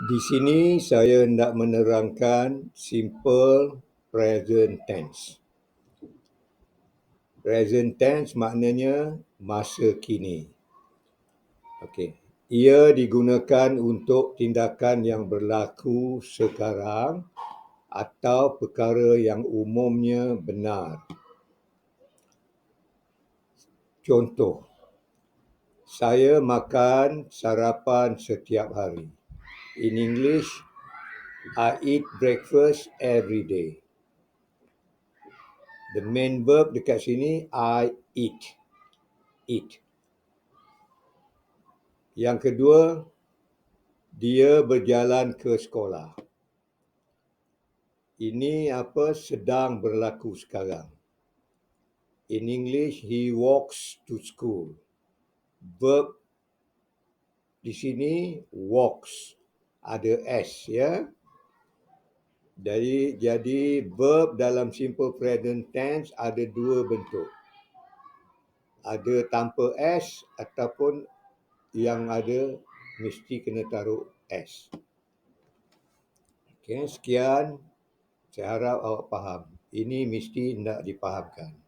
Di sini saya hendak menerangkan simple present tense. Present tense maknanya masa kini. Okey. Ia digunakan untuk tindakan yang berlaku sekarang atau perkara yang umumnya benar. Contoh, saya makan sarapan setiap hari. In English, I eat breakfast every day. The main verb dekat sini, I eat. Eat. Yang kedua, dia berjalan ke sekolah. Ini sedang berlaku sekarang. In English, he walks to school. Verb di sini walks, ada S ya. Jadi verb dalam simple present tense ada dua bentuk. Ada tanpa S ataupun yang ada mesti kena taruh S. Okey, sekian. Saya harap awak faham. Ini mesti hendak difahamkan.